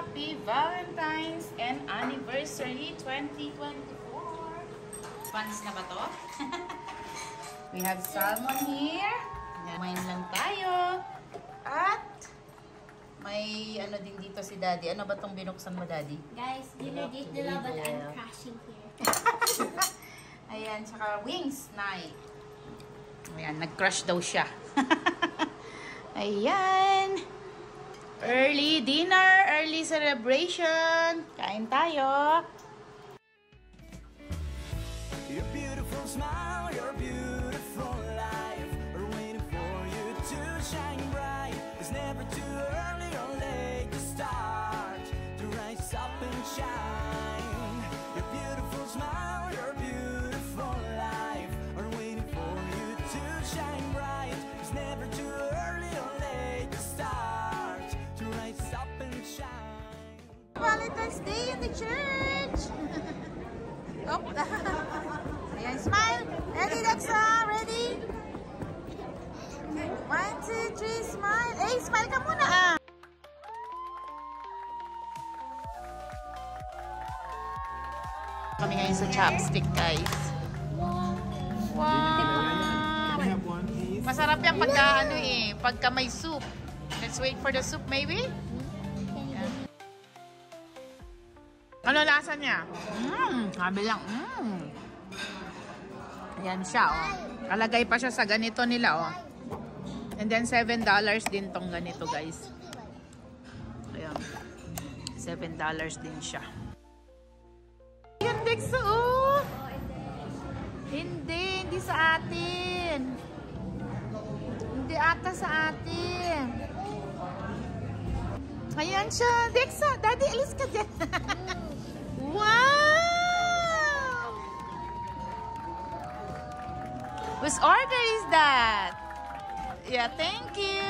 Happy Valentine's and Anniversary 2024. Fans na ba to? We have salmon here. Kumain lang tayo. At may ano din dito si Daddy. Ano ba tong binuksan mo, Daddy? Guys, dinner date nila but I'm crashing here. Ayan, tsaka wings night. Ayan, nag-crush daw siya. Ayan. Early dinner, early celebration. Kain tayo. Your beautiful smile, your beautiful life are waiting for you to shine bright. It's never too early or late to start to rise up and shine. Your beautiful smile, your beautiful life are waiting for you to shine bright. It's never too early or late to start to rise up and shine. Valentine's Day in the church. Oh. Ayan, smile. Ready, Lexa? Ready? 1, 2, 3, smile. Eh, smile ka muna ah. Kami ngayon sa chopstick, guys. Wow! Masarap yan pagka ano eh, pagka may soup. Let's wait for the soup maybe. Ano lasa niya? Sabi lang. Ayan siya, oh. Kalagay pa siya sa ganito nila, oh. And then $7 din tong ganito, guys. Ayan. $7 din siya. Ayan, Dex, oh. Hindi sa atin. Hindi ata sa atin. Ayan siya, Dexa. Daddy, alis ka dyan. Wow! Whose order is that? Yeah, thank you.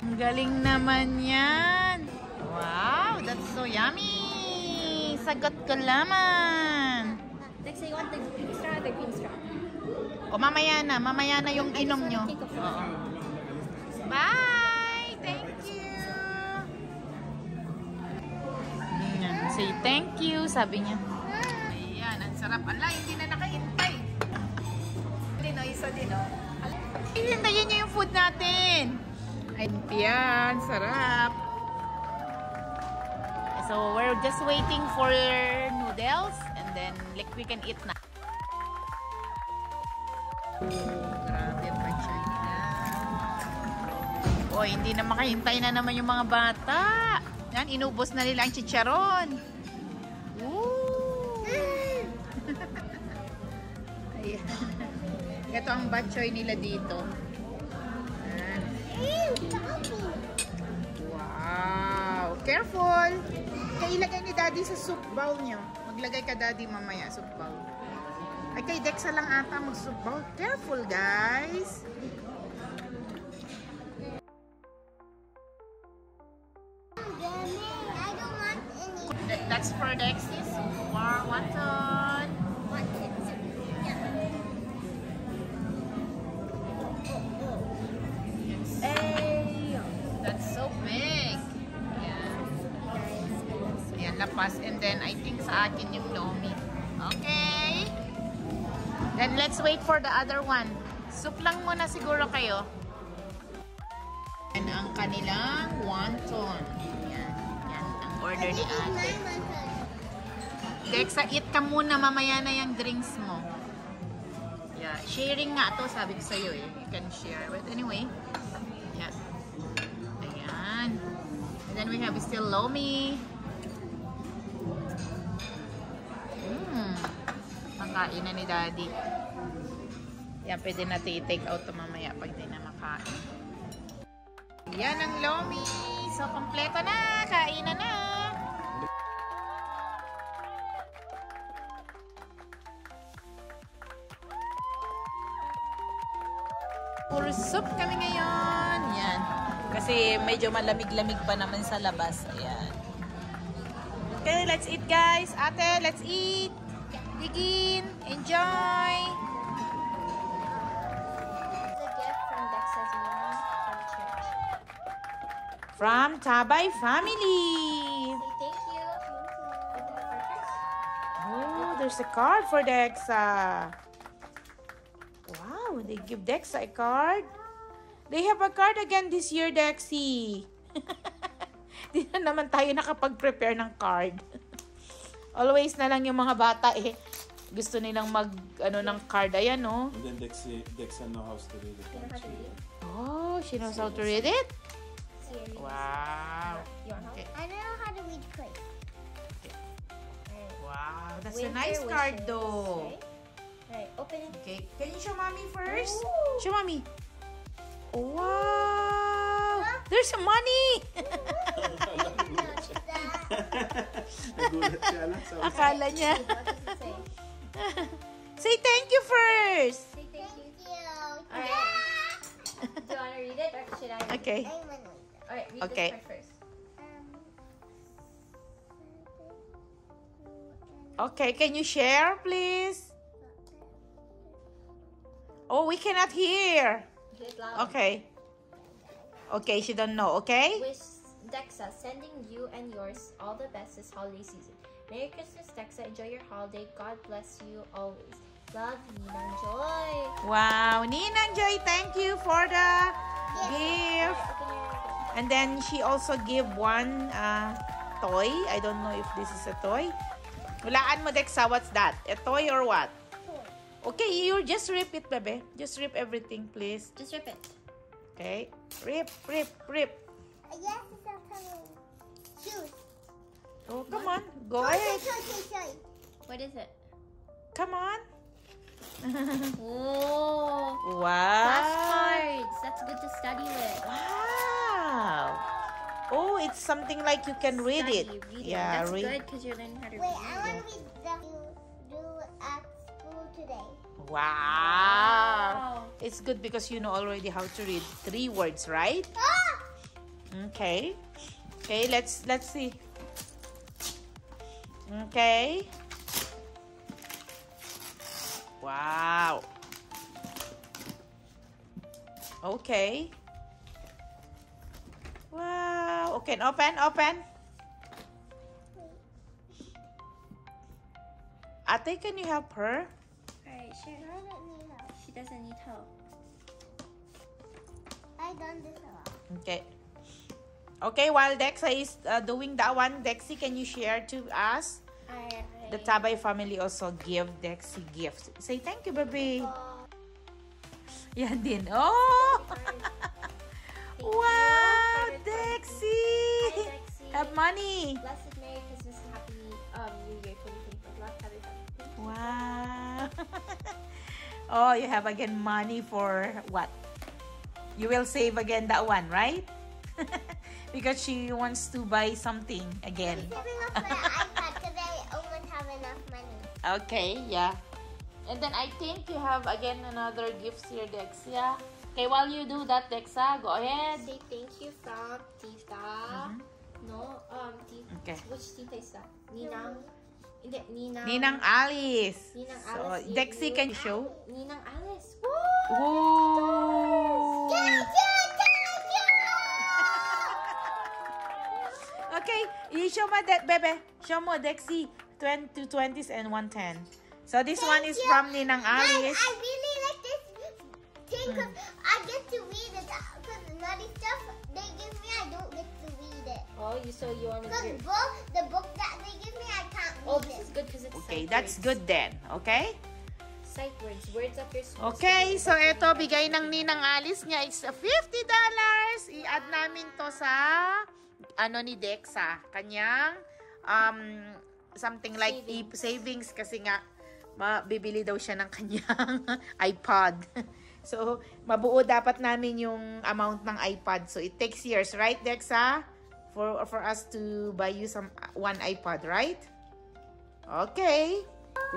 Ang galing naman yan. Wow, that's so yummy. Sagot ko laman. Next, you want the pink straw or the green straw? O, mamaya na yung inom nyo. Bye! Thank you. Say thank you, sabi niya. Ayan, ang sarap. Ala, hindi na nakahintay. Din, o, isa din, o. Hintayin niyo yung food natin. Ayan, sarap. So, we're just waiting for noodles and then like we can eat na. Grabe, pa-chay na. O, hindi na makahintay na naman yung mga bata. Yan, inubos na nila ang chicharon. Woo! Ayan. Ito ang batchoy nila dito. Ayan. Wow! Careful! Ilagay ni Daddy sa soup bowl niyo. Maglagay ka, Daddy, mamaya, soup bowl. Ay, kay Dexa lang ata mag-soup bowl. Careful, guys! That's for Dexys. More wonton. Hey! That's so big. Ayan. Ayan, lapas. And then, I think sa akin yung lomi. Okay. Then, let's wait for the other one. Soup lang muna siguro kayo. And ang kanilang wonton. Order ni ate. Dexa, eat ka muna. Mamaya na yung drinks mo. Yeah. Sharing nga to, sabi ko sa'yo eh. You can share. But anyway. Yeah. Ayan. And then we have still lomi. Makain na ni Daddy. Yan, pwede natin i-take out to mamaya pag di na makain. Yan ang lomi. So, kompleto na. Kainan na. Puro soup kami ngayon. Yan. Kasi medyo malamig-lamig pa naman sa labas. Ayan. Okay, let's eat, guys. Ate, let's eat. Digin. Enjoy. It's a gift from Dex's mom from church. From Tabay family. Say thank you. Open the card first. Oh, there's a card for Dexa. Wow, they give Dexa a card. They have a card again this year, Dexy. Di na naman tayo nakapag-prepare ng card. Always na lang yung mga bata eh. Gusto nilang ng card. Ayan, no? And then Dexa knows how to read it. You know how to read it? Oh, she knows how to read it? Series. Wow. You want help? Okay. I don't know how to read quick. Wow, that's a Winter nice card wishes, though. right? Alright, open it. Okay, can you show mommy first? Ooh. Show mommy. Wow, there's some money. Nagulat siya lang sa Akala niya. What does it say? Say thank you first. Say thank you. Alright. Do you want to read it or should I read Okay. it? Alright, read Okay. this part first. Okay, can you share, please? Oh, we cannot hear. Get loud. Okay. Okay, she don't know, okay? Wish Dexa, sending you and yours all the best this holiday season. Merry Christmas, Dexa. Enjoy your holiday. God bless you always. Love, Ninang Joy. Wow, Ninang Joy, thank you for the gift. Alright, open your And then she also give one toy. I don't know if this is a toy. Hulaan mo, Dexa, what's that? A toy or what? Okay, you just rip it, bebe. Just rip everything, please. Just rip it. Okay. Rip, rip, rip. Yes, it's a coming. Shoes. Oh, come on. Go ahead. What is it? Come on. Oh. Wow. Flashcards. That's good to study with. Wow. Oh, it's something like you can read it. Reading. Yeah, That's read. good because you're learning how to read. Wait, I want to read the do at school today. Wow. It's good because you know already how to read 3 words, right? Ah! Okay. Okay, let's see. Okay. Wow. Okay. Wow. Okay, open. Ate, can you help her? Alright, sure. I don't need help. She doesn't need help. I done this a lot. Okay. Okay, while Dexa is doing that one, Dexy, can you share to us? Alright. The Tabay family also give Dexy gifts. Say thank you, baby. Yan din. Oh! Wow, Dexy! Hi, Dexy. Have money. Blessed Merry Christmas and Happy New Year 2024. Love, Tabby family. Wow. Oh, you have again money for what? You will save again that one, right? Because she wants to buy something again. Saving up my iPad because I almost have enough money. Okay, yeah. And then I think you have again another gifts here, Dex. Yeah. Okay, while you do that, Dexa, go ahead. Say thank you from Tita. No, Tita. Okay. Which Tita is that? Ninang. Hindi, Ninang. Ninang Alice. Ninang So, Alice gave Dexy, you- can you show? Ninang Alice. Woo! Ooh. Okay, you show mo, Bebe. Show mo, Dexy. 2 20s and 110. So this one is from Ninang Alice. Guys, I really like this thing because I get to read it. Because naughty stuff they give me, I don't get to read it. Oh, so you want to Because do... the book that they give me, I can't read Oh, this it. is good because it's Okay, sight that's words. good then. Okay? Sight words. Words of your school. Okay, so ito, bigay ng Ninang Alice niya. It's $50. I-add namin to sa, ni Dexa. Kanyang, something like savings kasi nga, bibili daw siya ng kanyang iPod. So, mabuo dapat namin yung amount ng iPod. So, it takes years, right, Dexa? For us to buy you one iPod, right? Okay.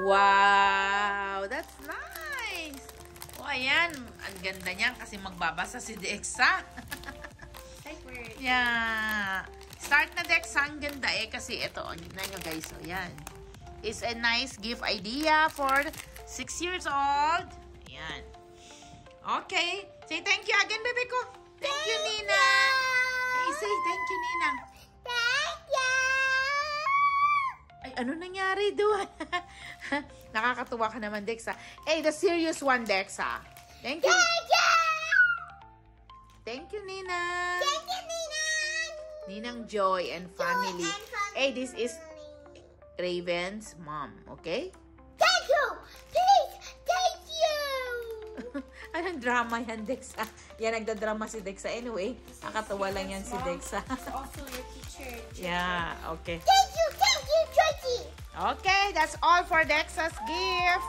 Wow! That's nice! O, ayan. Ang ganda niyan kasi magbabasa si Dexa. Sight words. Yeah. Start na, Dexa. Ang ganda kasi ito. Tignan nyo, guys. So, yan. It's a nice gift idea for 6 years old. Ayan. Okay. Say thank you again, bebe ko. Thank you, Nina. Hey, say thank you, Nina. Thank you. ano nangyari doon? Nakakatuwa ka naman, Dexa. Hey, the serious one, Dexa. Thank you. Thank you, Ninang. Thank you, Ninang. Ninang Joy and family. Joy and family. Hey, this is Raven's mom, okay? Thank you. Please, thank you. Anong drama yan, Dexa? Yan, nagdadrama si Dexa. Anyway, nakatawa lang yan si Dexa. It's also your teacher. Yeah, okay. Thank you, Tracy. Okay, that's all for Dexa's gift.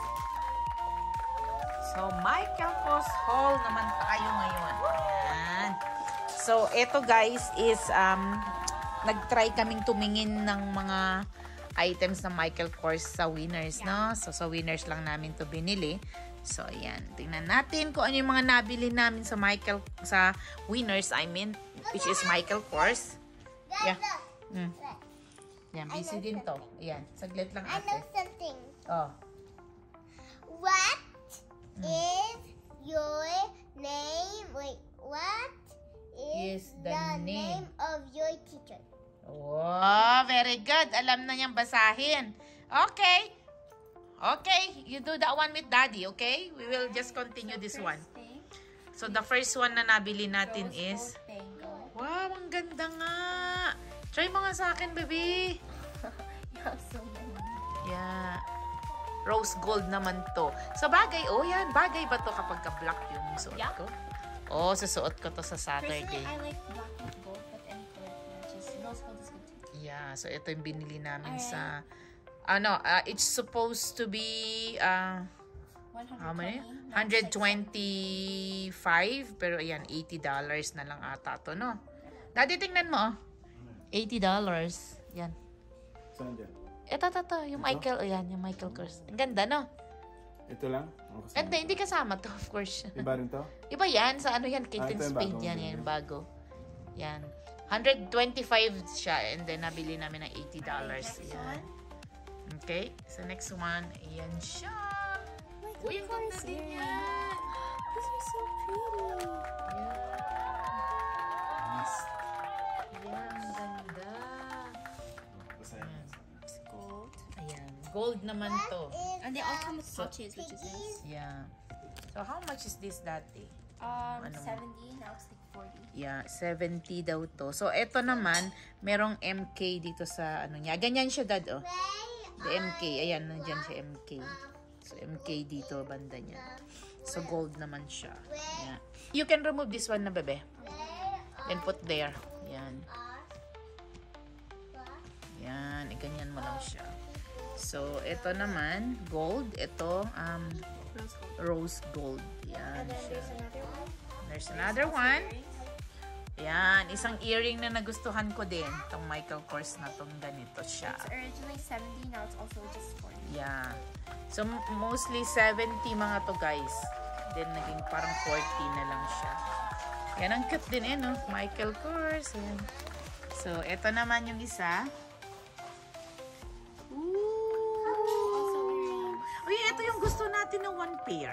So, Michael Kors haul naman tayo ngayon. Ayan. So, eto guys is, nag-try kaming tumingin ng mga items ng Michael Kors sa Winners, no? So, sa Winners lang namin to binili. So, ayan. Tingnan natin kung ano yung mga nabili namin sa Winners, which is Michael Kors. Guys, Yeah. look. Yan, busy din to. Ayan, saglit lang I know ate. something. Oh. What is your name? Wait, what Is is the the name name of your teacher? Wow, very good. Alam na niyang basahin. Okay. Okay, you do that one with Daddy, okay? We will just continue this one. So, the first one na nabili natin is... Wow, ang ganda nga. Try mo nga sa akin, baby. You have so many. Yeah. Rose gold naman to. So, bagay. Oh, yan. Bagay ba to kapag ka-black yung suot Yeah. ko? Oh, susuot ko to sa Saturday. Personally, I like black with gold, but any color matches. Rose gold is good too. Yeah. So, ito yung binili namin Alright. sa... it's supposed to be... how many? 125. Pero ayan, $80 na lang ata to, no? Daddy, tingnan mo, oh. $80. Yan. Saan dyan? Ito. Yung Michael, ayan, yung Michael Kors. Ang ganda, no? Ito lang? O kasama? Hindi kasama to, of course. Iba rin to? Iba yan, sa ano yan, Kate ito yung Spade bago. yan, yan, bago. Yan. 125 siya, and then nabili namin ng $80. Yan. Okay, so next one, ayan siya. Uy, ang ganda din yan. These are so pretty. Yan, ang ganda. Basahin. Gold. Ayan, gold naman to. And they all come with pouches, which is nice. Yeah. So, how much is this dati? Ano mo? 70, now it's like 40. Yeah, 70 daw to. So, eto naman, merong MK dito sa ano niya. Ganyan siya, Dad, oh. The MK. Ayan, nandyan siya, MK. So, MK dito, banda niya. So, gold naman siya. Yeah. You can remove this one na, bebe. And put there. Yan. Yan. Ganyan mo lang siya. So, ito naman, gold. Ito, rose gold. Yan And then siya. there's another one. There's another one. Yan. Isang earring na nagustuhan ko din. Itong Michael Kors na itong ganito siya. It's originally 70, now it's also just 40. Yeah. So, mostly 70 mga to, guys. Then, naging parang 40 na lang siya. Yan, ang cute din no? Michael Kors. Yan. So, eto naman yung isa. Also wearing Uy, ito yung gusto natin na one pair.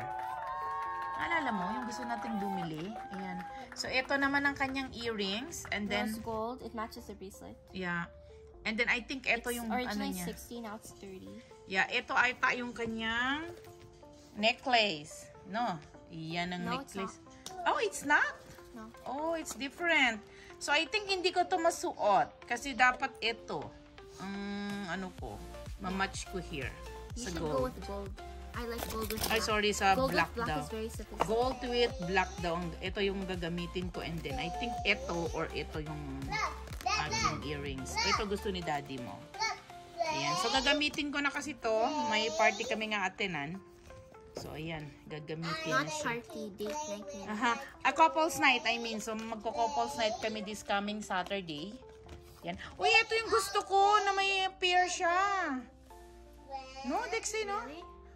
Naalala mo, yung gusto natin bumili. Ayan. So, ito naman ang kanyang earrings. And then, rose gold. It matches the bracelet. yeah. And then, I think ito It's yung ano originally niya. 60, now it's 30. Yeah, ito ay yung kanyang necklace. No, yan ang No, it's necklace. Oh, it's not? No. Oh, it's different. So, I think hindi ko to masuot. Kasi dapat ito. Ano ko, mamatch ko here. You Sa should go gold. with gold. I like gold with Ay, black. sorry, sa Gold black with black daw. is very sophisticated. Gold with black daw. Ito yung gagamitin ko. And then, I think ito or ito yung aking earrings. Ito gusto ni daddy mo. Ayan. So, gagamitin ko na kasi to. May party kami nga atenan. So, ayan. Gagamitin na Not siya. party, date night. Aha. A couple's night, I mean. So, magko-couple's night kami this coming Saturday. Yan. Uy, ito yung gusto ko na may pair siya. No, Dexy, no?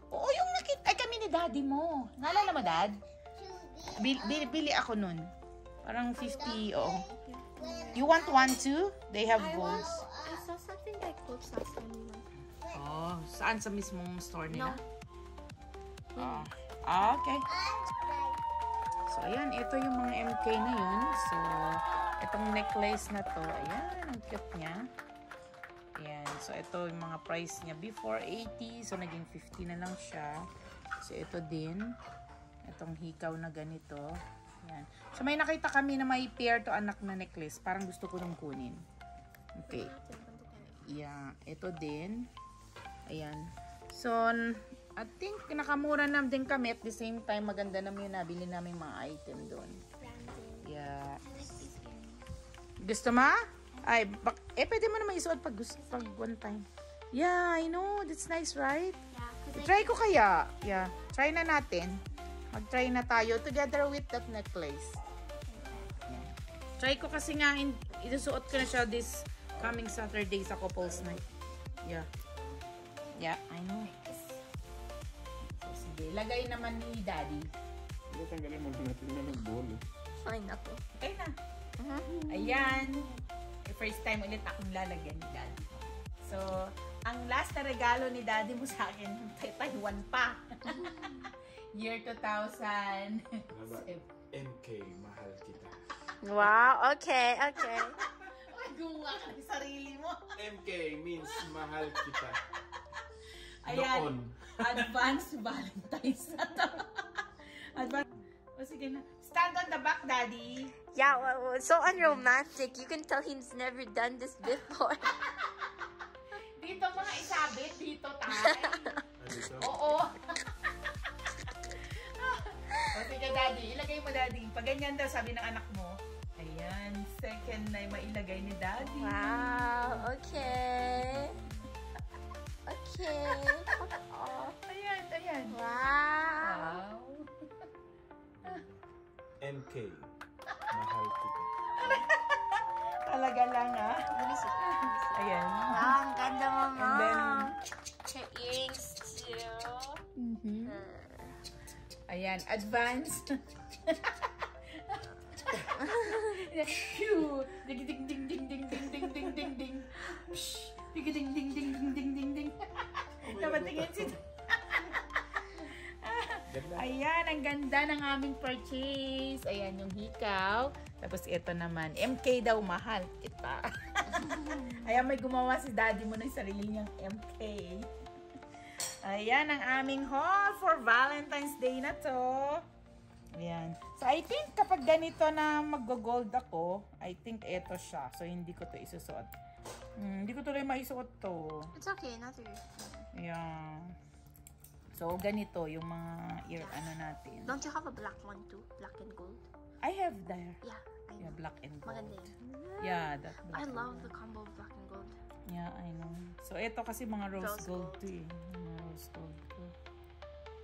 Oo, yung nakita. Ay, kami ni daddy mo. Naalala mo, Dad? Bili ako nun. Parang 50, oo. You want one too? They have golds. I saw something like clothes last time we went. Oh, saan sa mismong store nila? No. Oh, okay. So, ayan. Ito yung mga MK na yun. So, itong necklace na to. Ayan, ang cute niya. Ayan. So, So, ito yung mga price niya. Before 80, so naging 50 na lang siya. So, ito din. Itong hikaw na ganito. Yan. So, may nakita kami na may pair to anak na necklace. Parang gusto ko nung kunin. Okay. Yeah. Ito din. Ayan. So, I think nakamura na din kami. At the same time, maganda naman yung nabili namin mga item doon. Yeah. Gusto mo? Ay, pwede mo naman isuot pag one time. Yeah, I know. That's nice, right? Yeah. Try ko kaya. Yeah. Try na natin. Mag-try na tayo together with that necklace. Yeah. Try ko kasi nga, isusuot ko na siya this coming Saturday sa couples night. Yeah. Yeah, I know. So, sige. Lagay naman ni Daddy. Hindi, tanggalin mo natin na ng bowl. Fine na to. Okay na. Ayan. First time ulit akong lalagyan ni Daddy. So, ang last na regalo ni Daddy mo sa akin, Taiwan pa. Year 2000. MK, mahal kita. Wow, okay, okay. Gumawa ka ng sarili mo. MK means mahal kita. Ayan. Noon. Advanced Valentine's na to. Advanced. O sige na. Stand on the back, Daddy. Yeah, so unromantic. You can tell he's never done this before. Dito mga isabit. Dito tayo. Oo. O sige, Daddy. Ilagay mo, Daddy. Pag ganyan daw, sabi ng anak mo. Ayan. Second na mailagay ni Daddy. Wow, okay. Okay. Oh, Ayan, ayan. wow. Wow. MK, mahal kita. Talaga lang, ha? Let me see. Ayan. Wow, ang ganda, Mama. And then, Your earrings too. ayan, advanced. Phew! Ding ding ding ding ding ding ding ding ding ding. Psh! Ding ding ding ding ding ding ding ding. Napatingin si Ayan, ang ganda ng aming purchase. Ayan yung hikaw. Tapos ito naman, MK daw, mahal kita. Ayan, may gumawa si Daddy mo ng sarili niyang MK. Ayan ang aming haul for Valentine's Day na to. Ayan. So, I think kapag ganito na mag-gold ako, I think ito siya. So, hindi ko to isusuot. Hindi ko tuloy maisuot to. It's okay, not your... Ayan. So, ganito yung mga ano natin. Don't you have a black one too? Black and gold? I have there. Yeah, I know. Yeah, black and gold. Maganda yun. Yeah, that black I and love gold. the combo of black and gold. Yeah, I know. So, ito kasi mga rose Rose gold gold. to eh. Mga rose gold to.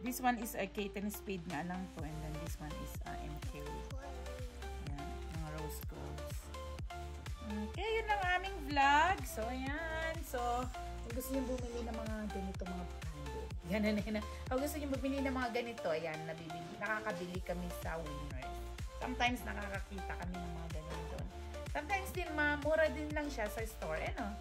This one is a Kate and Spade nga lang to. And then this one is MK. Yan, mga rose golds. Okay, yun ang aming vlog. So, ayan. So, kung gusto nyo bumili ng mga ganito, mga branded. Yan. Kung gusto nyo bumili ng mga ganito, ayan, nakakabili kami sa Winners. Sometimes nakakakita kami ng mga ganito doon. Sometimes din, mura din lang siya sa store. Ano?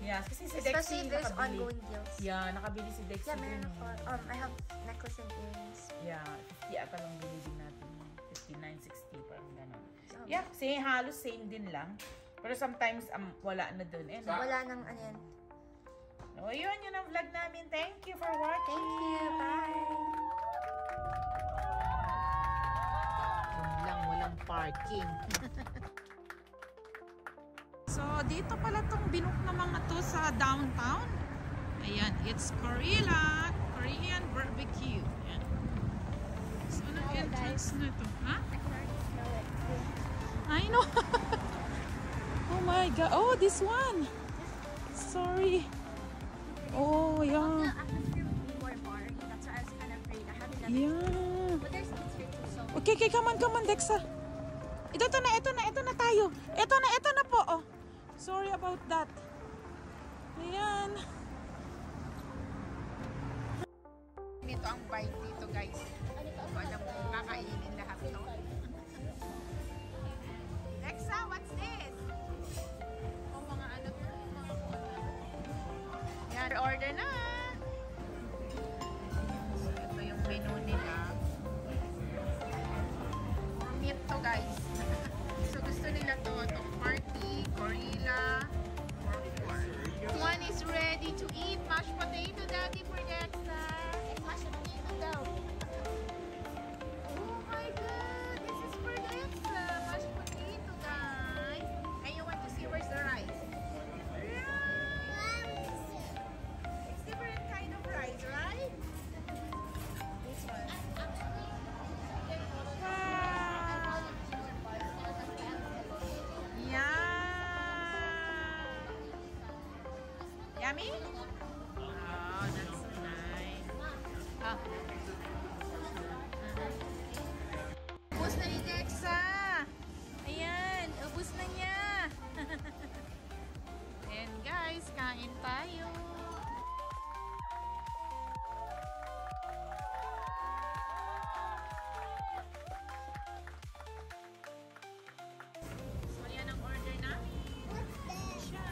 Yeah, kasi si Dexy Especially if there's nakabili. ongoing deals. Yeah, nakabili si Dexy Yeah, meron dun, ako. I have necklace and earrings. Yeah, 50 ata lang binili natin. 59, 60, parang gano'n. Oh. Yeah, halos same din lang. Pero sometimes wala na dun. Eh, no? Wala nang ano yan. So, yun ang vlog namin. Thank you for watching. Thank you. Bye. Yun lang, walang parking. So, dito pala tong binook na mga to sa downtown. Ayan, it's Korean barbecue. Ayan. So, anong entrance na to? Ha? I can already smell it. I know. Oh my God. Oh, this one. Sorry. Oh, The yeah. atmosphere would be more bar. That's why I was kind of afraid. I haven't done it. Yeah. But there's kids here too, so... Okay, come on, Dexa. Ito na tayo. Ito na po. Oh. Sorry about that. Ayan. Ito ang bite dito, guys. Alam mo, kakainin lahat to. Dexa, what's this? Oh, mga ano to. Yan, order na. So, ito yung menu nila. Meat to, guys. So, gusto nila to. Itong party, gorilla, or pork. One is ready to eat mashed potato, Daddy, for Dexa. Mashed potato daw. Oh my God, this is for Dexa. Mashed potato, guys. And you want to see where's the rice? It's different kind of rice, right? This one. Wow. Yum. Yummy? Oh, that's so nice. Oh. Ubus na ni Dexa. Ayan, ubus na niya. And guys, kain tayo. So, yan ang order namin. Siya.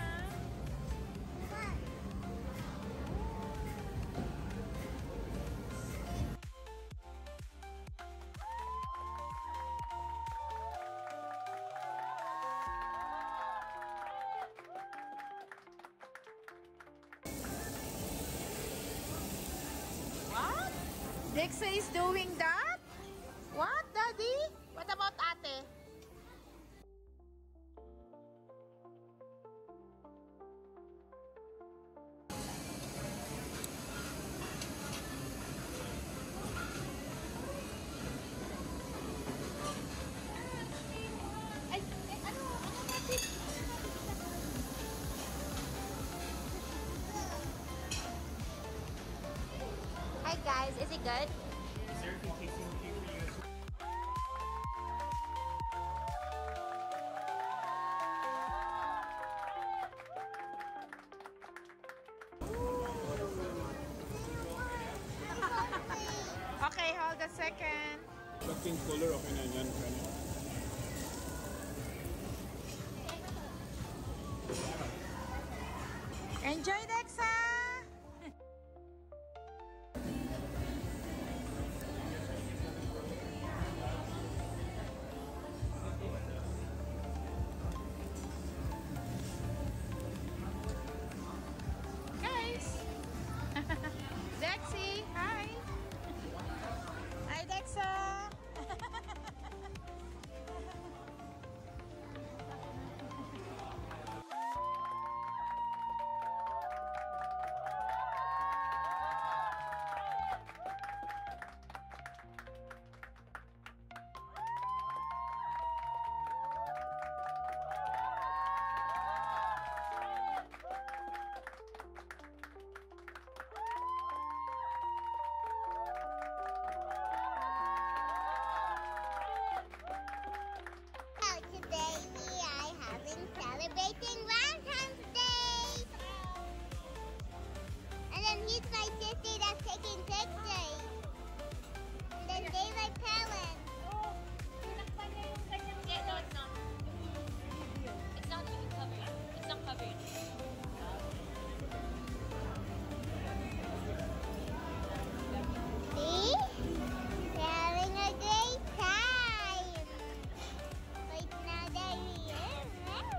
What? Dexa is doing that? What, Daddy? What about Ate? Ano natin? Hi guys, is it good? Okay, hold a second. Sa pink color, okay na yan. Enjoy, Dexa! Guys! Dexy, hi! Hi, Dexa! Today we are having celebrating Valentine's Day. And then he's my sister that's taking pictures. And then they my parents. Yeah, no, it's not. It's not even covered. It's not covered. See? We're having a great time. Right now that we are married.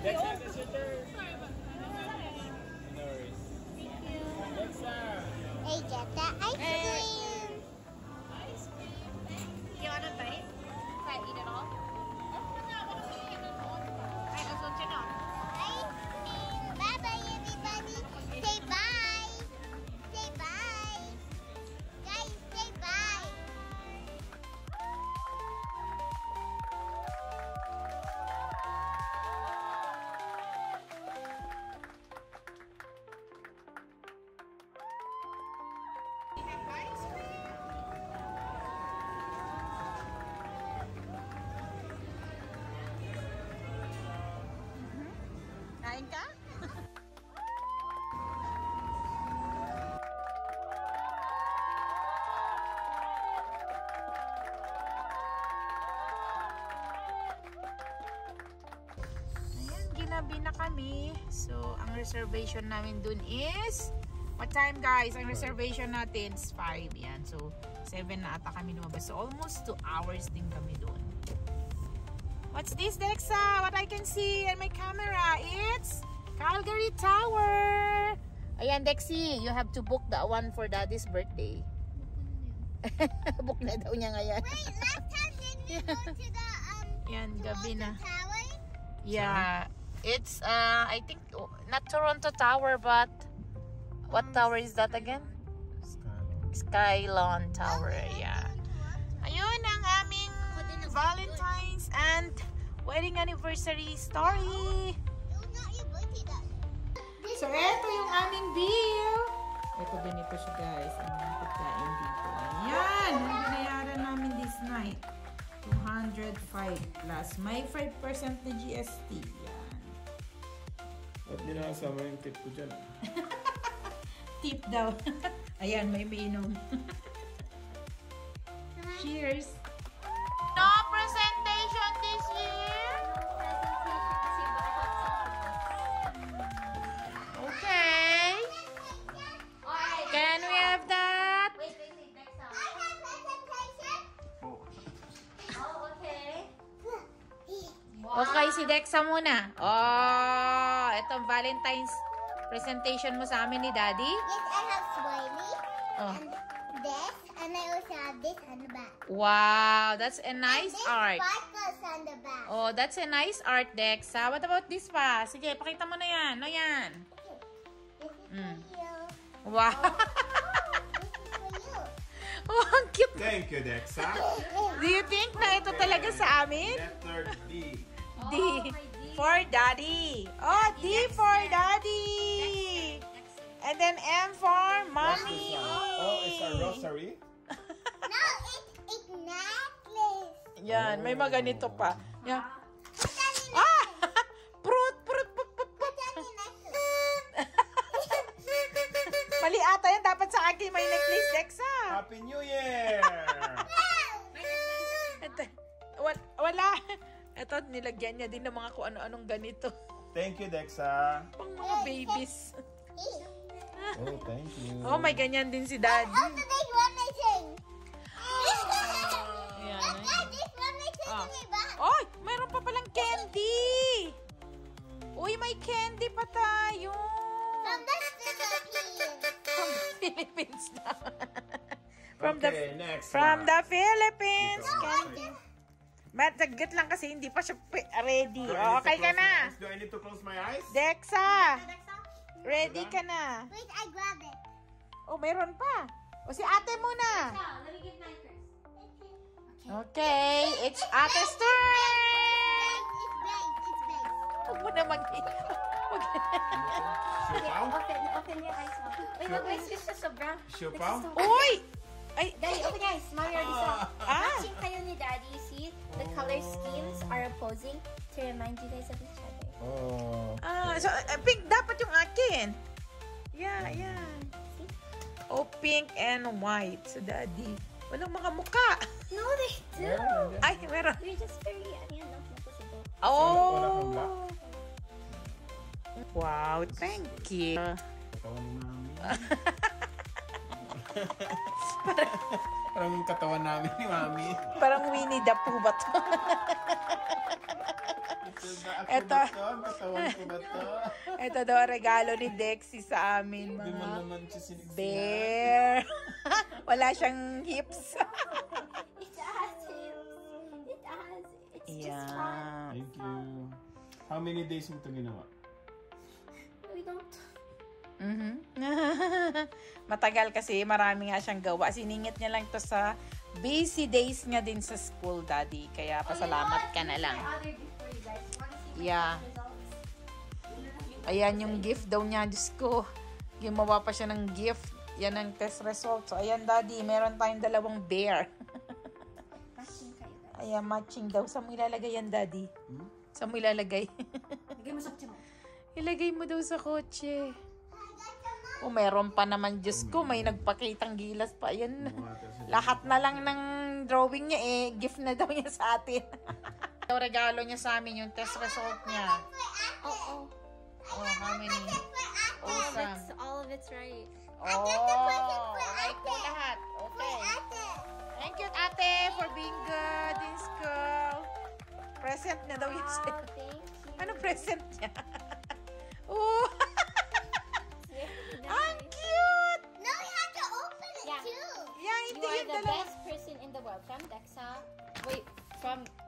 Dexa, that's your turn. No worries. Dexa! Hey, get that ice cream. You want a bite? Try to eat it all? Alright, let's go check out. Ice cream. Bye-bye, everybody. Say bye. Say bye. Guys, say bye. We have ice cream. Kain ka? Ayan, ginabi na kami. kami. So, ang reservation namin dun is, what time guys? Ang reservation natin is 5. Yan. So, 7 na ata kami lumabas. So, almost 2 hours din kami dun. What's this, Dexa? What I can see in my camera, it's Calgary Tower. Ayan, Dexy, you have to book the one for Daddy's birthday. Book na daw niya ngayon. Wait, last time did we go to the Yan, gabi na. tower? Yeah, it's I think not Toronto Tower, but what tower is that again? Skylon Tower. Yeah. Ayun ang aming Valentine's and wedding anniversary story. It was not your birthday that day. So eto yung aming bill. Ito ganito siya guys. Ang mga pagkain dito. Ayan, ang binayaran namin this night. 205 plus. May 5% na GST. Yan. Ba't di nakasama yung tip ko dyan? Tip daw. Ayan, may minom. Cheers! No presentation this year? Okay. Can we have that? Wait, Dexa. I have presentation. Oh, okay. Okay, si Dexa muna. Oh, itong Valentine's presentation mo sa amin ni Daddy. Yes, I have smiley Oh. and this, and I also have this on the back. Wow, that's a nice This art. sparkles on the back. Oh, that's a nice art, Dexa. What about this pa? Sige, pakita mo na yan. No, yan. This is Mm. for you. Wow. This is for you. Oh, ang cute. Thank you, Dexa. Do you think na ito talaga sa amin? Letter D. D for Daddy. Oh, D for Daddy. And then M for Mommy. Oh, it's a rosary? No, it's necklace. Yan, may mga ganito pa. Yan. Put that in Ah! Prut, prut, prut, prut, Put prut. that in necklace. Mali ata yan. Dapat sa akin may necklace, Dexa. Happy New Year! Ito, wala. Ito, nilagyan niya din ng mga kung ano-anong ganito. Thank you, Dexa. Pang mga babies. Oh, thank you. Oh, may ganyan din si Daddy. Also, there's one I sing. Ayan. Look, this one I sing Ah. in my back. Oy, mayroon pa palang candy. Uy, may candy pa tayo. From the Philippines. From the Philippines na. Okay, next From one. the Philippines. Dito. Candy. But saglit lang kasi hindi pa siya ready. Do I need to Okay ka close na. my eyes? Do I need to close my eyes? Dexa, ready ka na. Wait, I grab it. Oh, mayroon pa. O si ate muna. Let me give mine first. Okay, it's ate's turn. It's big. Huwag mo na mag... Siopaw? Open your eyes. Wait, no, wait, it's just a brown. Siopaw? Uy! Ay, Daddy, open your eyes. Mommy already saw. ah! Matching kayo ni Daddy. You see, the color schemes are opposing to remind you guys of each other. Oh. So, pink dapat yung akin. Yeah, yeah. Oh, pink and white. So, Daddy. Walang mga muka. No, they do. Ay, meron. They're just very, not noticeable. Wala kang black? Oh! Wow, thank you. Katawan ni Mami. Parang katawan namin ni Mami. Parang Winnie the Pooh ba to? Ito. Katawan ko ba to? Ito daw ang regalo ni Dexy sa amin, Hindi mo mga naman siya sinigsihan. bear. Wala siyang hips. It has hips. It has. It's just fun. Yeah. Thank you. How many days mo ito ginawa? We don't. Matagal kasi, marami nga siyang gawa. Siningit niya lang to sa busy days niya din sa school, Daddy. Kaya pasalamat ka na lang. Other gift for you guys. Want to see my Yeah. results? Ayan yung gift daw niya. Diyos ko, gumawa pa siya ng gift. Yan ang test result. So, ayan, Daddy, meron tayong dalawang bear. Matching kayo guys. Ayan, matching daw. Saan mo ilalagay yan, Daddy? Saan mo ilalagay? Lagay mo sa kutsi mo. Ilagay mo daw sa kotse. O, meron pa naman, Diyos ko, may nagpakitang gilas pa. Ayan. Lahat na lang ng drawing niya gift na daw niya sa atin. Yung regalo niya sa amin, yung test result niya. Oo. right. Oh, got the present for right po ate. lahat. Okay. Ate. Thank you, ate, for being good in school. Present na daw yun siya. Wow, thank you. Anong present niya? Oh, Very ang nice. cute! No, you have to open it Yeah. too. Yeah, You hindi are yung the dalawa. best person in the world. From Dexa. Wait,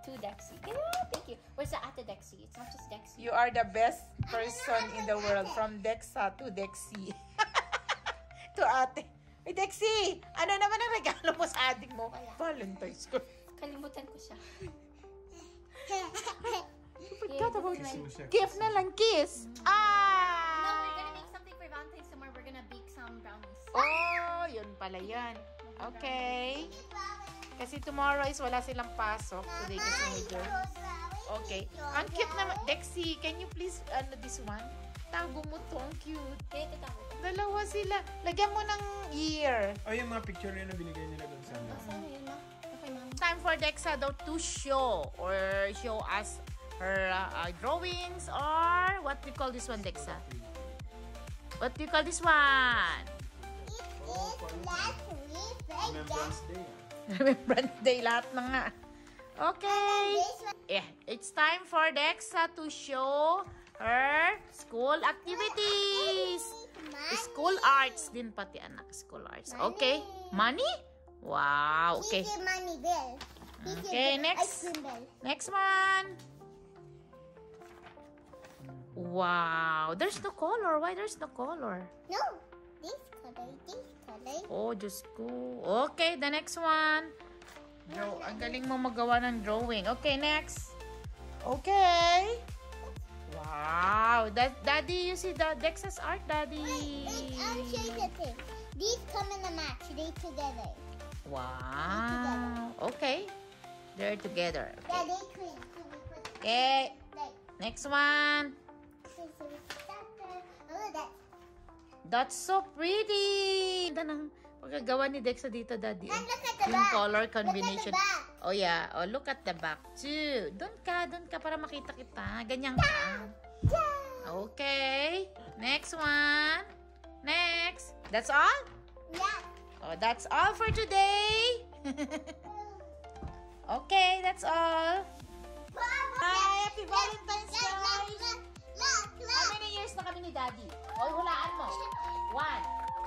to Dexy. Thank you. Where's the ate Dexy? It's not just Dexy. You are the best person in the world. From Dexa to Dexy. To ate. Hey, Dexy! Ano naman ang regalo mo sa adik mo? Wala. Valentine's ko. Kalimutan ko siya. Forgot about Kiss it. mo siya. Gift na lang, kiss. No, we're gonna Ah! make something for Valentine's tomorrow. We're gonna bake some brownies. Oh, yun pala yan. Okay. Kasi tomorrow is wala silang pasok. Today kasi medyo. Okay. Ang cute naman. Dexy, can you please, this one? Tago mo to. Ang cute. Kaya ito tayo. Dalawa sila. Lagyan mo ng year. Oh, yung mga picture na yun na binigay nila doon sa amin. Sana yun na. Okay, ma'am. Time for Dexa though to show or show us her drawings or what do you call this one, Dexa? What do you call this one? Remembrance Day. Remembrance Day, lahat na nga. Okay. Yeah, it's time for Dexa to show her school activities. School arts din pati anak. School arts. Okay. Money? Wow. Okay. He's a money bill. Okay, next. Ice cream bill. Next one. Wow. There's no color. Why there's no color? No, this color, this color. Oh, Diyos ko. Okay, the next one. Draw. Ang galing mo magawa ng drawing. Okay, next. Okay. Wow. Daddy, you see the Dexa's art, Daddy? Wait, I'll show you the thing. These come in a match. They together. Wow. Okay. They're together. Yeah, Okay. they clean. So we put Okay. like Next one. so we put that there. Oh, that's That's so pretty. Ganda ng pagkagawa ni Dexa dito, Daddy. And look at the Yung back. color Look at the combination. back. Oh, yeah. Oh, look at the back, too. Doon ka para makita kita. Ganyan ka. Okay. Next one. Next. That's all? yeah. Oh, that's all for today. Okay, that's all. Hi, happy Valentine's, guys. Look, How many years na kami ni Daddy? Oy, hulaan mo. 1,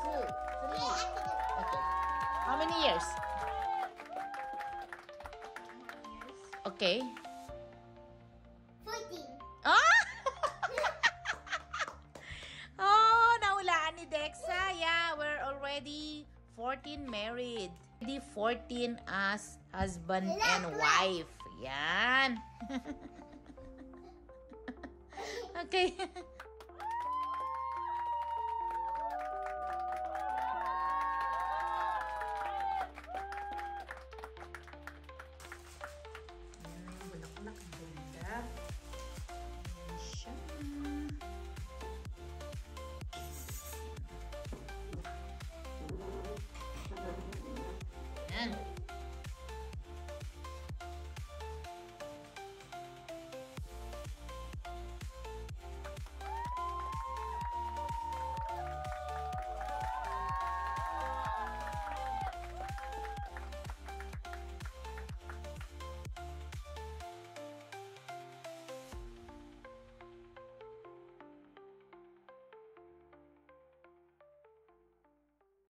2, 3. Okay. How many years? Okay. 14. Ah! Oh, nahulaan ni Dexa. Yeah, we're already 14 married. Already 14 as husband and wife. Yan. Okay.